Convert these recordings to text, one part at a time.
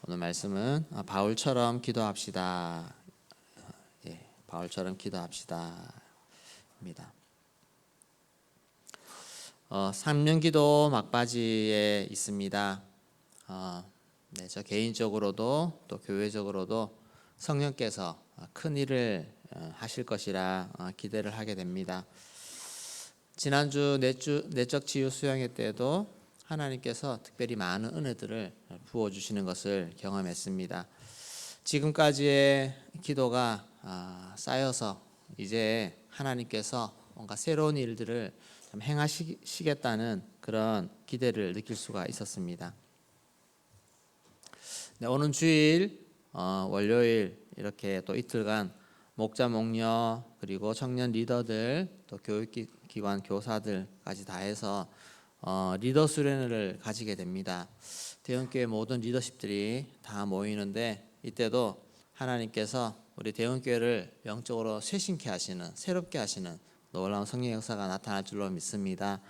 오늘 말씀은 바울처럼 기도합시다. 바울처럼 기도합시다입니다. 3년기도 막바지에 있습니다. 저 개인적으로도 또 교회적으로도 성령께서 큰 일을 하실 것이라 기대를 하게 됩니다. 지난주 내적 치유 수양회 때도 하나님께서 특별히 많은 은혜들을 부어주시는 것을 경험했습니다. 지금까지의 기도가 쌓여서 이제 하나님께서 뭔가 새로운 일들을 좀 행하시겠다는 그런 기대를 느낄 수가 있었습니다. 오는 주일 월요일 이렇게 또 이틀간 목자 목녀 그리고 청년 리더들 또 교육기관 교사들까지 다 해서 리더 수련회를 가지게 됩니다. 대형교회 모든 리더십들이 다 모이는데 이때도 하나님께서 우리 대형교회를 영적으로 쇄신케 하시는 새롭게 하시는 놀라운 성령 역사가 나타날 줄로 믿습니다.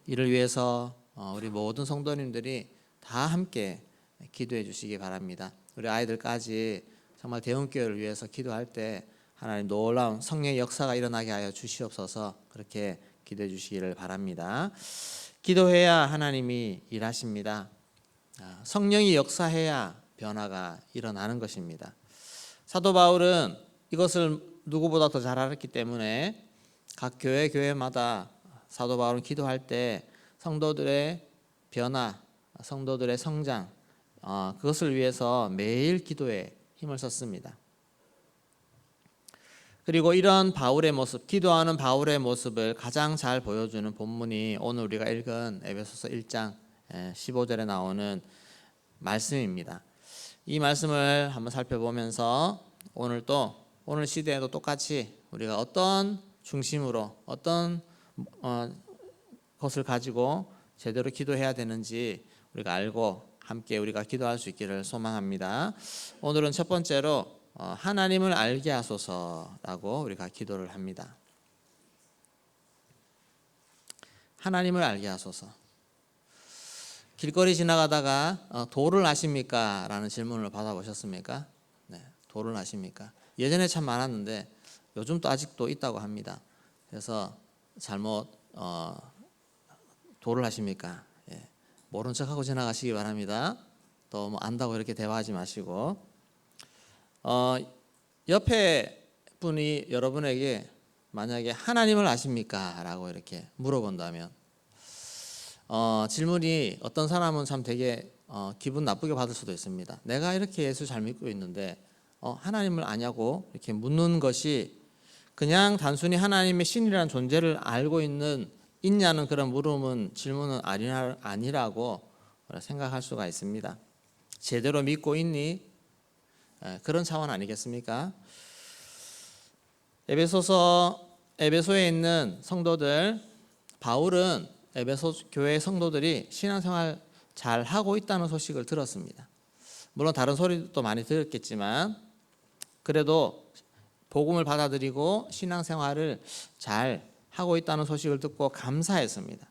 이를 위해서 우리 모든 성도님들이 다 함께 기도해 주시기 바랍니다. 우리 아이들까지 정말 대형교회를 위해서 기도할 때 하나님 놀라운 성령의 역사가 일어나게 하여 주시옵소서. 그렇게 기도해 주시기를 바랍니다. 기도해야 하나님이 일하십니다. 성령이 역사해야 변화가 일어나는 것입니다. 사도 바울은 이것을 누구보다 더 잘 알았기 때문에 각 교회마다 사도 바울은 기도할 때 성도들의 변화, 성도들의 성장 그것을 위해서 매일 기도에 힘을 썼습니다. 그리고 이런 바울의 모습, 기도하는 바울의 모습을 가장 잘 보여주는 본문이 오늘 우리가 읽은 에베소서 1장 15절에 나오는 말씀입니다. 이 말씀을 한번 살펴보면서 오늘 시대에도 똑같이 우리가 어떤 중심으로 어떤 것을 가지고 제대로 기도해야 되는지 우리가 알고 함께 우리가 기도할 수 있기를 소망합니다. 오늘은 첫 번째로 하나님을 알게 하소서라고 우리가 기도를 합니다. 하나님을 알게 하소서. 길거리 지나가다가 도를 아십니까? 라는 질문을 받아보셨습니까? 네, 도를 아십니까? 예전에 참 많았는데 요즘도 아직도 있다고 합니다. 그래서 잘못 도를 아십니까? 모른 척하고 지나가시기 바랍니다. 또 뭐 안다고 이렇게 대화하지 마시고 옆에 분이 여러분에게 만약에 하나님을 아십니까? 라고 이렇게 물어본다면 질문이 어떤 사람은 참 되게 기분 나쁘게 받을 수도 있습니다. 내가 이렇게 예수 잘 믿고 있는데 하나님을 아냐고 이렇게 묻는 것이 그냥 단순히 하나님의 신이라는 존재를 알고 있냐는 그런 질문은 아니라고 생각할 수가 있습니다. 제대로 믿고 있니? 그런 차원 아니겠습니까? 에베소에 있는 성도들, 바울은 에베소 교회 성도들이 신앙생활 잘 하고 있다는 소식을 들었습니다. 물론 다른 소리도 많이 들었겠지만 그래도 복음을 받아들이고 신앙생활을 잘 하고 있다는 소식을 듣고 감사했습니다.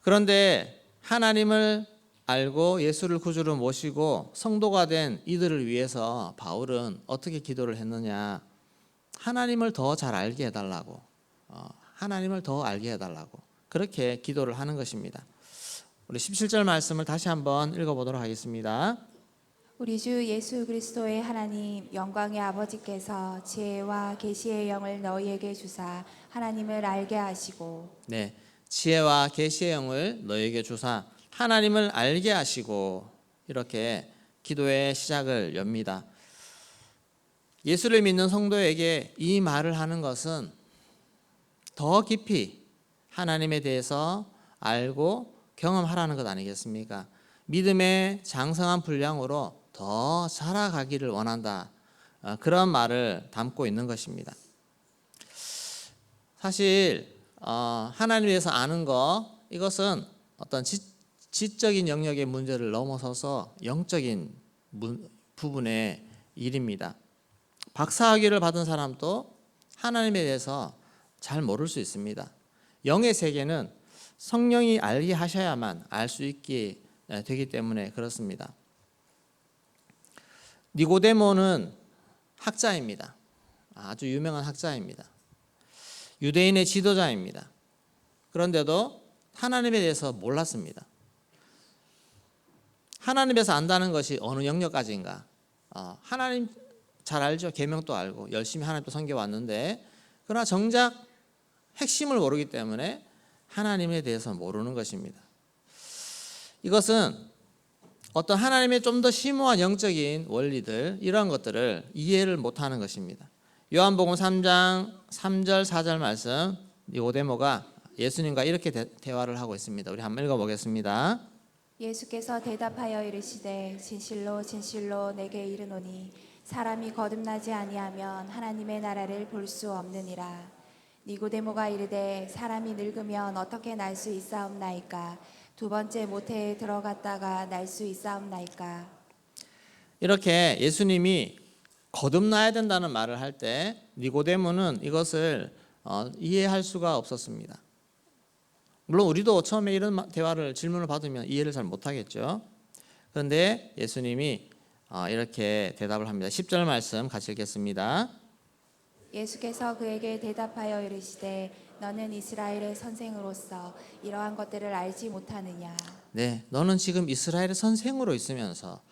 그런데 하나님을 알고 예수를 구주로 모시고 성도가 된 이들을 위해서 바울은 어떻게 기도를 했느냐? 하나님을 더 잘 알게 해달라고, 하나님을 더 알게 해달라고 그렇게 기도를 하는 것입니다. 우리 17절 말씀을 다시 한번 읽어보도록 하겠습니다. 우리 주 예수 그리스도의 하나님 영광의 아버지께서 지혜와 계시의 영을 너희에게 주사 하나님을 알게 하시고 네, 지혜와 계시의 영을 너희에게 주사 하나님을 알게 하시고 이렇게 기도의 시작을 엽니다. 예수를 믿는 성도에게 이 말을 하는 것은 더 깊이 하나님에 대해서 알고 경험하라는 것 아니겠습니까? 믿음의 장성한 분량으로 더 자라가기를 원한다. 그런 말을 담고 있는 것입니다. 사실 하나님에 대해서 아는 것 이것은 어떤 지적인 영역의 문제를 넘어서서 영적인 부분의 일입니다. 박사학위를 받은 사람도 하나님에 대해서 잘 모를 수 있습니다. 영의 세계는 성령이 알게 하셔야만 알 수 있게 되기 때문에 그렇습니다. 니고데모는 학자입니다. 아주 유명한 학자입니다. 유대인의 지도자입니다. 그런데도 하나님에 대해서 몰랐습니다. 하나님에서 안다는 것이 어느 영역까지인가? 하나님 잘 알죠. 계명도 알고 열심히 하나님도 섬겨왔는데 그러나 정작 핵심을 모르기 때문에 하나님에 대해서 모르는 것입니다. 이것은 어떤 하나님의 좀 더 심오한 영적인 원리들 이런 것들을 이해를 못하는 것입니다. 요한복음 3장 3절 4절 말씀 니고데모가 예수님과 이렇게 대화를 하고 있습니다. 우리 한번 읽어보겠습니다. 예수께서 대답하여 이르시되 진실로 진실로 내게 이르노니 사람이 거듭나지 아니하면 하나님의 나라를 볼 수 없느니라. 니고데모가 이르되 사람이 늙으면 어떻게 날 수 있사옵나이까? 두 번째 모태에 들어갔다가 날 수 있사옵나이까? 이렇게 예수님이 거듭나야 된다는 말을 할 때 니고데모는 이것을 이해할 수가 없었습니다. 물론 우리도 처음에 이런 대화를 질문을 받으면 이해를 잘 못하겠죠. 그런데 예수님이 이렇게 대답을 합니다. 10절 말씀 같이 읽겠습니다. 예수께서 그에게 대답하여 이르시되 너는 이스라엘의 선생으로서 이러한 것들을 알지 못하느냐? 네, 너는 지금 이스라엘의 선생으로 있으면서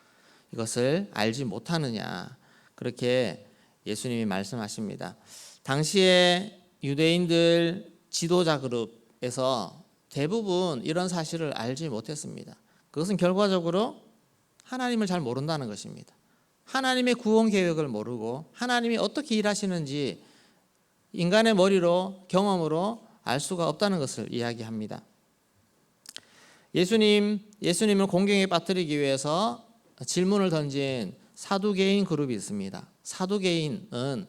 이것을 알지 못하느냐? 그렇게 예수님이 말씀하십니다. 당시에 유대인들 지도자 그룹에서 대부분 이런 사실을 알지 못했습니다. 그것은 결과적으로 하나님을 잘 모른다는 것입니다. 하나님의 구원 계획을 모르고 하나님이 어떻게 일하시는지 인간의 머리로 경험으로 알 수가 없다는 것을 이야기합니다. 예수님을 공경에 빠뜨리기 위해서 질문을 던진 사두개인 그룹이 있습니다. 사두개인은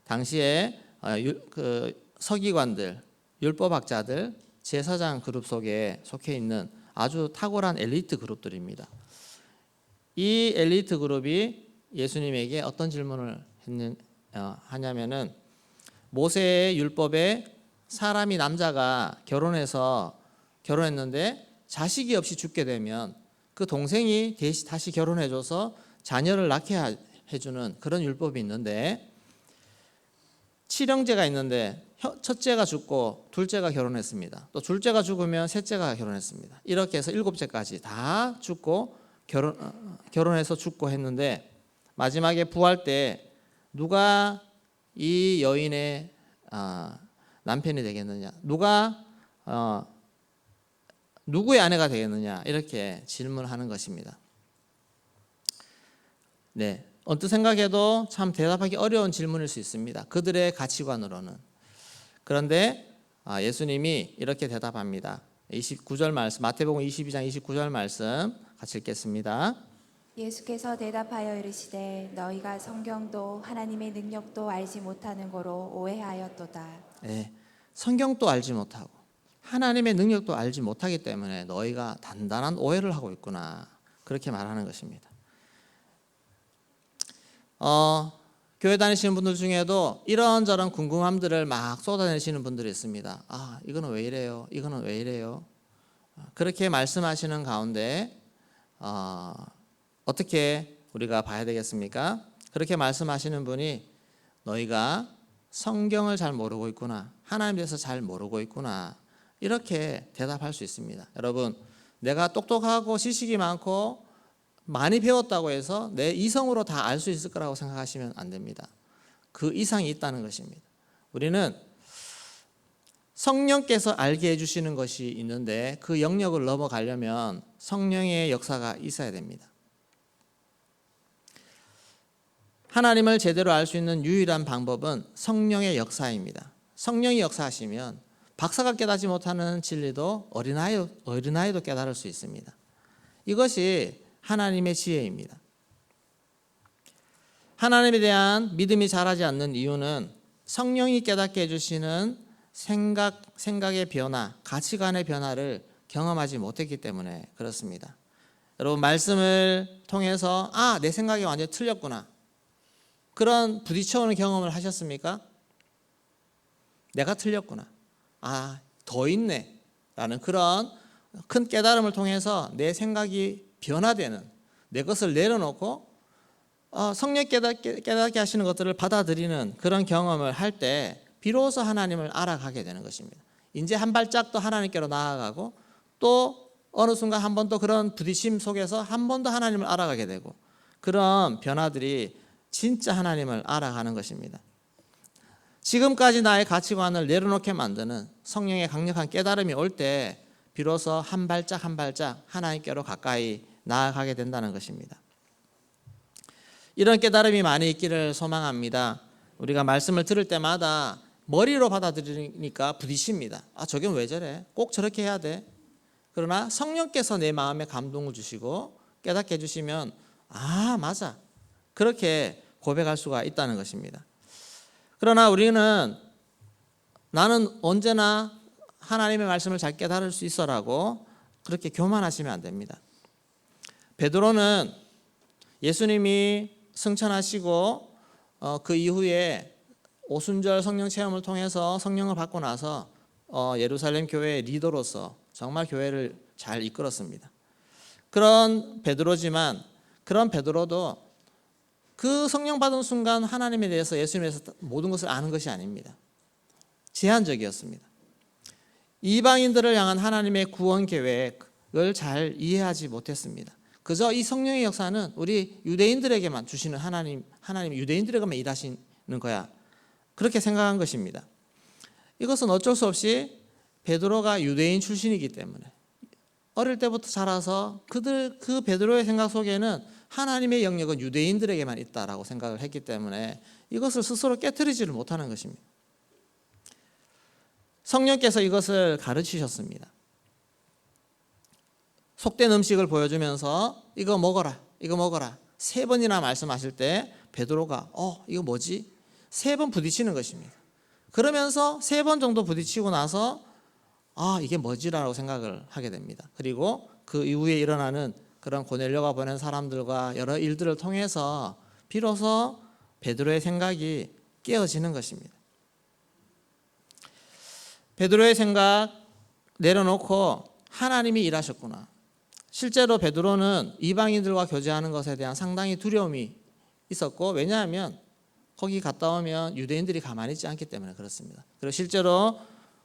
당시에 서기관들, 율법학자들, 제사장 그룹 속에 속해 있는 아주 탁월한 엘리트 그룹들입니다. 이 엘리트 그룹이 예수님에게 어떤 질문을 하냐면은 모세의 율법에 사람이 남자가 결혼했는데 자식이 없이 죽게 되면 그 동생이 다시 결혼해줘서 자녀를 낳게 해주는 그런 율법이 있는데 칠형제가 있는데 첫째가 죽고 둘째가 결혼했습니다. 또 둘째가 죽으면 셋째가 결혼했습니다. 이렇게 해서 7째까지 다 죽고 결혼해서 죽고 했는데 마지막에 부활 때 누가 이 여인의 남편이 되겠느냐? 누가 누구의 아내가 되겠느냐? 이렇게 질문하는 것입니다. 네, 언뜻 생각해도 참 대답하기 어려운 질문일 수 있습니다. 그들의 가치관으로는. 그런데 예수님이 이렇게 대답합니다. 29절 말씀, 마태복음 22장 29절 말씀 같이 읽겠습니다. 예수께서 대답하여 이르시되 너희가 성경도 하나님의 능력도 알지 못하는 거로 오해하였도다. 네, 성경도 알지 못하고 하나님의 능력도 알지 못하기 때문에 너희가 단단한 오해를 하고 있구나. 그렇게 말하는 것입니다. 교회 다니시는 분들 중에도 이런저런 궁금함들을 막 쏟아내시는 분들이 있습니다. 이거는 왜 이래요? 이거는 왜 이래요? 그렇게 말씀하시는 가운데 어떻게 우리가 봐야 되겠습니까? 그렇게 말씀하시는 분이 너희가 성경을 잘 모르고 있구나. 하나님에 대해서 잘 모르고 있구나. 이렇게 대답할 수 있습니다. 여러분, 내가 똑똑하고 지식이 많고 많이 배웠다고 해서 내 이성으로 다 알 수 있을 거라고 생각하시면 안 됩니다. 그 이상이 있다는 것입니다. 우리는 성령께서 알게 해주시는 것이 있는데 그 영역을 넘어가려면 성령의 역사가 있어야 됩니다. 하나님을 제대로 알 수 있는 유일한 방법은 성령의 역사입니다. 성령이 역사하시면 박사가 깨닫지 못하는 진리도 어린아이도 깨달을 수 있습니다. 이것이 하나님의 지혜입니다. 하나님에 대한 믿음이 자라지 않는 이유는 성령이 깨닫게 해주시는 생각의 변화, 가치관의 변화를 경험하지 못했기 때문에 그렇습니다. 여러분, 말씀을 통해서 내 생각이 완전히 틀렸구나. 그런 부딪혀오는 경험을 하셨습니까? 내가 틀렸구나. 더 있네. 라는 그런 큰 깨달음을 통해서 내 생각이 변화되는, 내 것을 내려놓고 성령 깨닫게 하시는 것들을 받아들이는 그런 경험을 할 때 비로소 하나님을 알아가게 되는 것입니다. 이제 한 발짝 더 하나님께로 나아가고 또 어느 순간 한 번 더 그런 부딪힘 속에서 한 번 더 하나님을 알아가게 되고 그런 변화들이 진짜 하나님을 알아가는 것입니다. 지금까지 나의 가치관을 내려놓게 만드는 성령의 강력한 깨달음이 올 때 비로소 한 발짝 한 발짝 하나님께로 가까이 나아가게 된다는 것입니다. 이런 깨달음이 많이 있기를 소망합니다. 우리가 말씀을 들을 때마다 머리로 받아들이니까 부딪힙니다. 저게 왜 저래? 꼭 저렇게 해야 돼? 그러나 성령께서 내 마음에 감동을 주시고 깨닫게 해주시면 맞아. 그렇게 고백할 수가 있다는 것입니다. 그러나 우리는 나는 언제나 하나님의 말씀을 잘 깨달을 수 있어라고 그렇게 교만하시면 안 됩니다. 베드로는 예수님이 승천하시고 그 이후에 오순절 성령 체험을 통해서 성령을 받고 나서 예루살렘 교회의 리더로서 정말 교회를 잘 이끌었습니다. 그런 베드로지만 그런 베드로도 그 성령 받은 순간 하나님에 대해서 예수님에 대해서 모든 것을 아는 것이 아닙니다. 제한적이었습니다. 이방인들을 향한 하나님의 구원 계획을 잘 이해하지 못했습니다. 그저 이 성령의 역사는 우리 유대인들에게만 주시는 하나님 유대인들에게만 일하시는 거야. 그렇게 생각한 것입니다. 이것은 어쩔 수 없이 베드로가 유대인 출신이기 때문에 어릴 때부터 자라서 그 베드로의 생각 속에는 하나님의 영역은 유대인들에게만 있다라고 생각을 했기 때문에 이것을 스스로 깨트리지를 못하는 것입니다. 성령께서 이것을 가르치셨습니다. 속된 음식을 보여주면서 이거 먹어라 3번이나 말씀하실 때 베드로가 이거 뭐지? 3번 부딪히는 것입니다. 그러면서 3번 정도 부딪히고 나서 이게 뭐지라고 생각을 하게 됩니다. 그리고 그 이후에 일어나는 그런 고넬료가 보낸 사람들과 여러 일들을 통해서 비로소 베드로의 생각이 깨어지는 것입니다. 베드로의 생각 내려놓고 하나님이 일하셨구나. 실제로 베드로는 이방인들과 교제하는 것에 대한 상당히 두려움이 있었고, 왜냐하면 거기 갔다 오면 유대인들이 가만히 있지 않기 때문에 그렇습니다. 그리고 실제로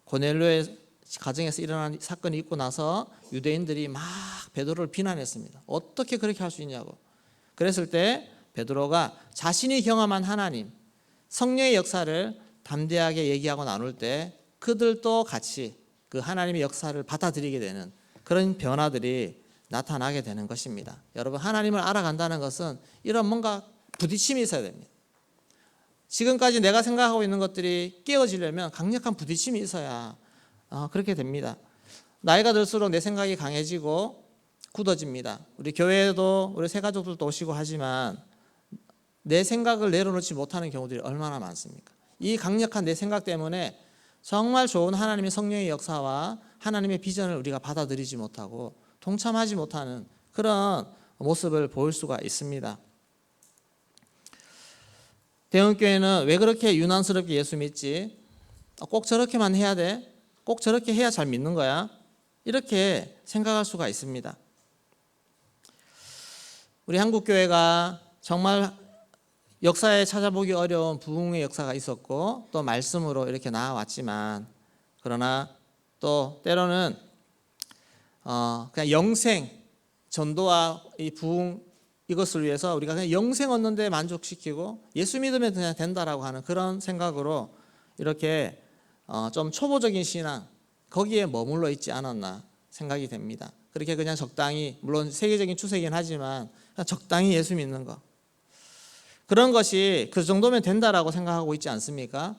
고넬료의 가정에서 일어난 사건이 있고 나서 유대인들이 막 베드로를 비난했습니다. 어떻게 그렇게 할 수 있냐고. 그랬을 때 베드로가 자신이 경험한 하나님, 성령의 역사를 담대하게 얘기하고 나눌 때 그들도 같이 그 하나님의 역사를 받아들이게 되는 그런 변화들이 나타나게 되는 것입니다. 여러분, 하나님을 알아간다는 것은 이런 뭔가 부딪힘이 있어야 됩니다. 지금까지 내가 생각하고 있는 것들이 깨어지려면 강력한 부딪힘이 있어야 그렇게 됩니다. 나이가 들수록 내 생각이 강해지고 굳어집니다. 우리 교회에도 우리 새가족들도 오시고 하지만 내 생각을 내려놓지 못하는 경우들이 얼마나 많습니까? 이 강력한 내 생각 때문에 정말 좋은 하나님의 성령의 역사와 하나님의 비전을 우리가 받아들이지 못하고 동참하지 못하는 그런 모습을 볼 수가 있습니다. 대형교회는 왜 그렇게 유난스럽게 예수 믿지? 꼭 저렇게만 해야 돼? 꼭 저렇게 해야 잘 믿는 거야? 이렇게 생각할 수가 있습니다. 우리 한국교회가 정말 역사에 찾아보기 어려운 부흥의 역사가 있었고 또 말씀으로 이렇게 나아왔지만, 그러나 또 때로는 그냥 영생, 전도와 이 부흥 이것을 위해서 우리가 그냥 영생 얻는 데 만족시키고 예수 믿으면 그냥 된다라고 하는 그런 생각으로 이렇게 좀 초보적인 신앙, 거기에 머물러 있지 않았나 생각이 됩니다. 그렇게 그냥 적당히, 물론 세계적인 추세이긴 하지만 그냥 적당히 예수 믿는 거, 그런 것이 그 정도면 된다라고 생각하고 있지 않습니까?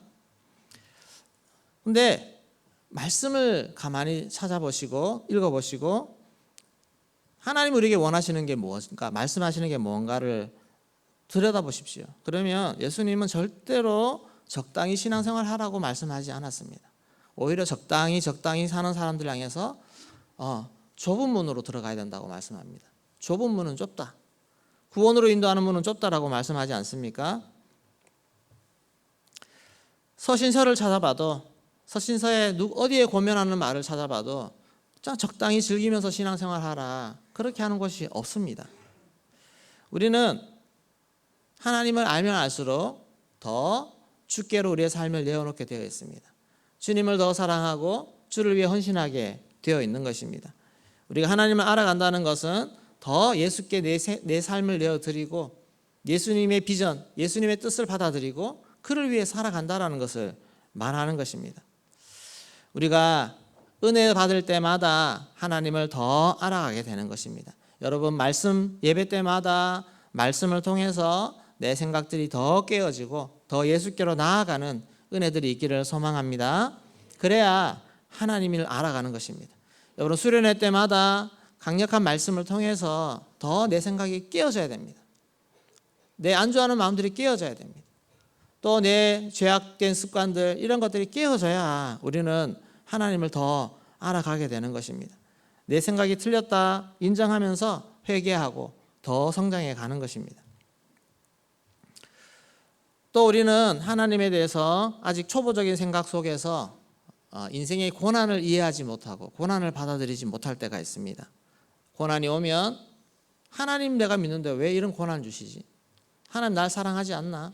근데 말씀을 가만히 찾아보시고 읽어보시고 하나님 우리에게 원하시는 게 무엇인가, 말씀하시는 게 뭔가를 들여다보십시오. 그러면 예수님은 절대로 적당히 신앙생활 하라고 말씀하지 않았습니다. 오히려 적당히 사는 사람들 향해서 좁은 문으로 들어가야 된다고 말씀합니다. 좁은 문은 좁다, 구원으로 인도하는 문은 좁다라고 말씀하지 않습니까? 서신서를 찾아봐도, 서신서에 어디에 고면하는 말을 찾아봐도 적당히 즐기면서 신앙생활 하라, 그렇게 하는 것이 없습니다. 우리는 하나님을 알면 알수록 더 주께로 우리의 삶을 내어놓게 되어 있습니다. 주님을 더 사랑하고 주를 위해 헌신하게 되어 있는 것입니다. 우리가 하나님을 알아간다는 것은 더 예수께 내 삶을 내어드리고 예수님의 비전, 예수님의 뜻을 받아들이고 그를 위해 살아간다는 것을 말하는 것입니다. 우리가 은혜 받을 때마다 하나님을 더 알아가게 되는 것입니다. 여러분, 말씀 예배 때마다 말씀을 통해서 내 생각들이 더 깨어지고 더 예수께로 나아가는 은혜들이 있기를 소망합니다. 그래야 하나님을 알아가는 것입니다. 여러분, 수련회 때마다 강력한 말씀을 통해서 더 내 생각이 깨어져야 됩니다. 내 안주하는 마음들이 깨어져야 됩니다. 또 내 죄악된 습관들, 이런 것들이 깨어져야 우리는 하나님을 더 알아가게 되는 것입니다. 내 생각이 틀렸다 인정하면서 회개하고 더 성장해 가는 것입니다. 또 우리는 하나님에 대해서 아직 초보적인 생각 속에서 인생의 고난을 이해하지 못하고 고난을 받아들이지 못할 때가 있습니다. 고난이 오면 하나님 내가 믿는데 왜 이런 고난 주시지? 하나님 날 사랑하지 않나?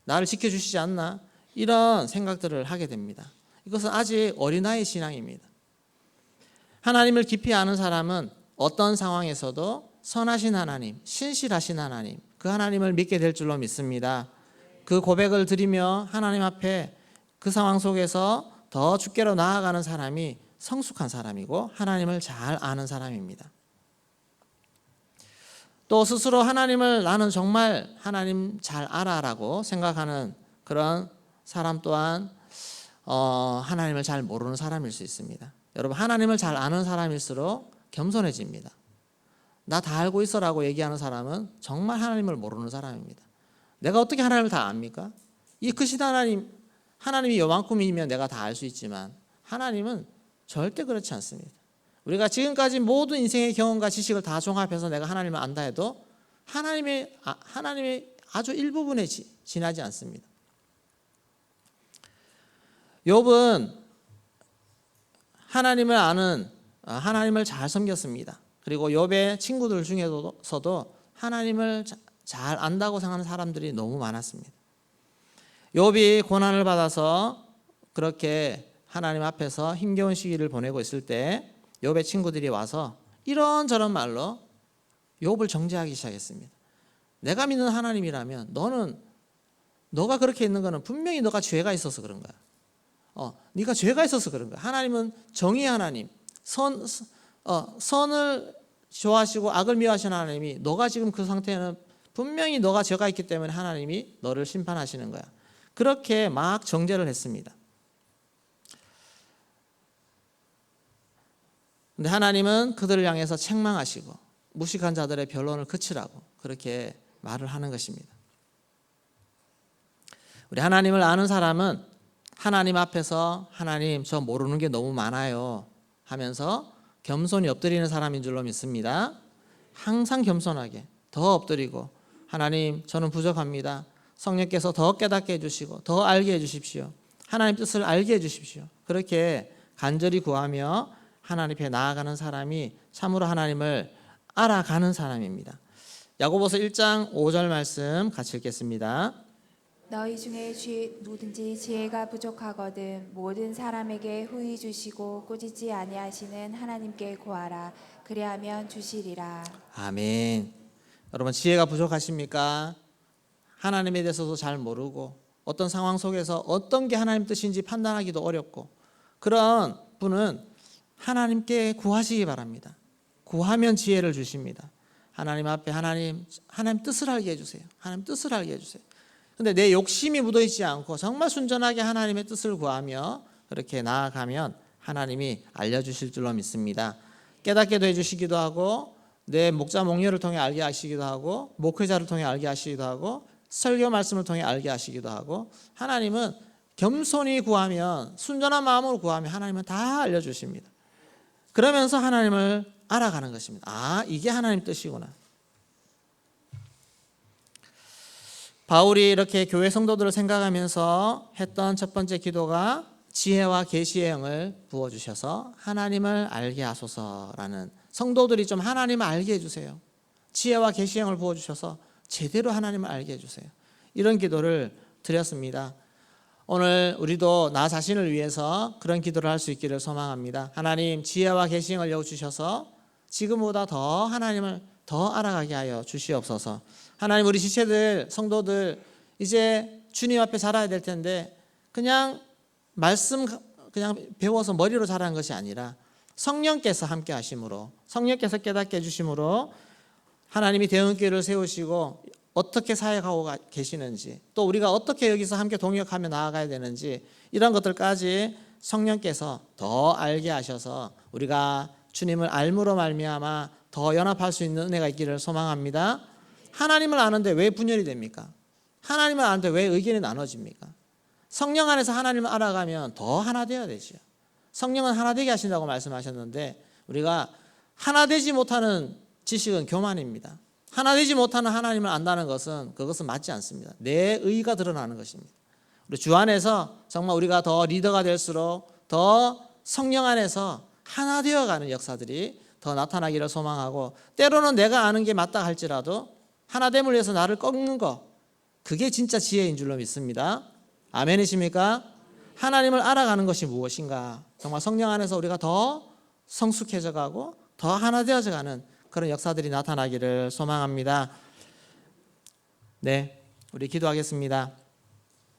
나를 지켜주시지 않나? 이런 생각들을 하게 됩니다. 이것은 아직 어린아이 신앙입니다. 하나님을 깊이 아는 사람은 어떤 상황에서도 선하신 하나님, 신실하신 하나님, 그 하나님을 믿게 될 줄로 믿습니다. 그 고백을 드리며 하나님 앞에 그 상황 속에서 더 주께로 나아가는 사람이 성숙한 사람이고 하나님을 잘 아는 사람입니다. 또 스스로 하나님을 나는 정말 하나님 잘 알아라고 생각하는 그런 사람 또한 하나님을 잘 모르는 사람일 수 있습니다. 여러분, 하나님을 잘 아는 사람일수록 겸손해집니다. 나 다 알고 있어라고 얘기하는 사람은 정말 하나님을 모르는 사람입니다. 내가 어떻게 하나님을 다 압니까? 이 크신 하나님이 요만큼이면 내가 다 알 수 있지만 하나님은 절대 그렇지 않습니다. 우리가 지금까지 모든 인생의 경험과 지식을 다 종합해서 내가 하나님을 안다 해도 하나님의 아주 일부분에 지나지 않습니다. 욥은 하나님을 아는 하나님을 잘 섬겼습니다. 그리고 욥의 친구들 중에서도 하나님을 잘 안다고 생각하는 사람들이 너무 많았습니다. 욥이 고난을 받아서 그렇게 하나님 앞에서 힘겨운 시기를 보내고 있을 때 욥의 친구들이 와서 이런저런 말로 욥을 정죄하기 시작했습니다. 내가 믿는 하나님이라면 너가 그렇게 있는 거는 분명히 너가 죄가 있어서 그런 거야. 네가 죄가 있어서 그런 거야. 하나님은 정의 하나님, 선을 좋아하시고 악을 미워하시는 하나님이 너가 지금 그 상태는 분명히 너가 죄가 있기 때문에 하나님이 너를 심판하시는 거야. 그렇게 막 정죄를 했습니다. 근데 하나님은 그들을 향해서 책망하시고 무식한 자들의 변론을 그치라고 그렇게 말을 하는 것입니다. 우리 하나님을 아는 사람은 하나님 앞에서 하나님 저 모르는 게 너무 많아요 하면서 겸손히 엎드리는 사람인 줄로 믿습니다. 항상 겸손하게 더 엎드리고 하나님 저는 부족합니다. 성령께서 더 깨닫게 해주시고 더 알게 해주십시오. 하나님 뜻을 알게 해주십시오. 그렇게 간절히 구하며 하나님 앞에 나아가는 사람이 참으로 하나님을 알아가는 사람입니다. 야고보서 1장 5절 말씀 같이 읽겠습니다. 너희 중에 누구든지 지혜가 부족하거든 모든 사람에게 후히 주시고 꾸짖지 아니하시는 하나님께 구하라. 그리하면 주시리라. 아멘. 여러분, 지혜가 부족하십니까? 하나님에 대해서도 잘 모르고 어떤 상황 속에서 어떤 게 하나님 뜻인지 판단하기도 어렵고 그런 분은 하나님께 구하시기 바랍니다. 구하면 지혜를 주십니다. 하나님 앞에 하나님 뜻을 알게 해주세요. 하나님 뜻을 알게 해주세요. 근데 내 욕심이 묻어있지 않고 정말 순전하게 하나님의 뜻을 구하며 그렇게 나아가면 하나님이 알려주실 줄로 믿습니다. 깨닫게도 해주시기도 하고 내 목자 목녀를 통해 알게 하시기도 하고 목회자를 통해 알게 하시기도 하고 설교 말씀을 통해 알게 하시기도 하고 하나님은 겸손히 구하면 순전한 마음으로 구하면 하나님은 다 알려주십니다. 그러면서 하나님을 알아가는 것입니다. 아, 이게 하나님 뜻이구나. 바울이 이렇게 교회 성도들을 생각하면서 했던 첫 번째 기도가 지혜와 계시의 영을 부어주셔서 하나님을 알게 하소서라는, 성도들이 좀 하나님을 알게 해주세요. 지혜와 계시의 영을 부어주셔서 제대로 하나님을 알게 해주세요. 이런 기도를 드렸습니다. 오늘 우리도 나 자신을 위해서 그런 기도를 할 수 있기를 소망합니다. 하나님, 지혜와 계시를 여주셔서 지금보다 더 하나님을 더 알아가게 하여 주시옵소서. 하나님, 우리 지체들, 성도들 이제 주님 앞에 자라야 될 텐데 그냥 말씀 그냥 배워서 머리로 자라는 것이 아니라 성령께서 함께 하심으로, 성령께서 깨닫게 해주심으로 하나님이 대응길을 세우시고 어떻게 사역하고 계시는지, 또 우리가 어떻게 여기서 함께 동역하며 나아가야 되는지, 이런 것들까지 성령께서 더 알게 하셔서 우리가 주님을 알므로 말미암아 더 연합할 수 있는 은혜가 있기를 소망합니다. 하나님을 아는데 왜 분열이 됩니까? 하나님을 아는데 왜 의견이 나눠집니까? 성령 안에서 하나님을 알아가면 더 하나 되어야 되죠. 성령은 하나 되게 하신다고 말씀하셨는데 우리가 하나 되지 못하는 지식은 교만입니다. 하나 되지 못하는 하나님을 안다는 것은 그것은 맞지 않습니다. 내 의가 드러나는 것입니다. 우리 주 안에서 정말 우리가 더 리더가 될수록 더 성령 안에서 하나 되어가는 역사들이 더 나타나기를 소망하고, 때로는 내가 아는 게 맞다 할지라도 하나됨을 위해서 나를 꺾는 것, 그게 진짜 지혜인 줄로 믿습니다. 아멘이십니까? 하나님을 알아가는 것이 무엇인가, 정말 성령 안에서 우리가 더 성숙해져 가고 더 하나 되어져 가는 그런 역사들이 나타나기를 소망합니다. 네, 우리 기도하겠습니다.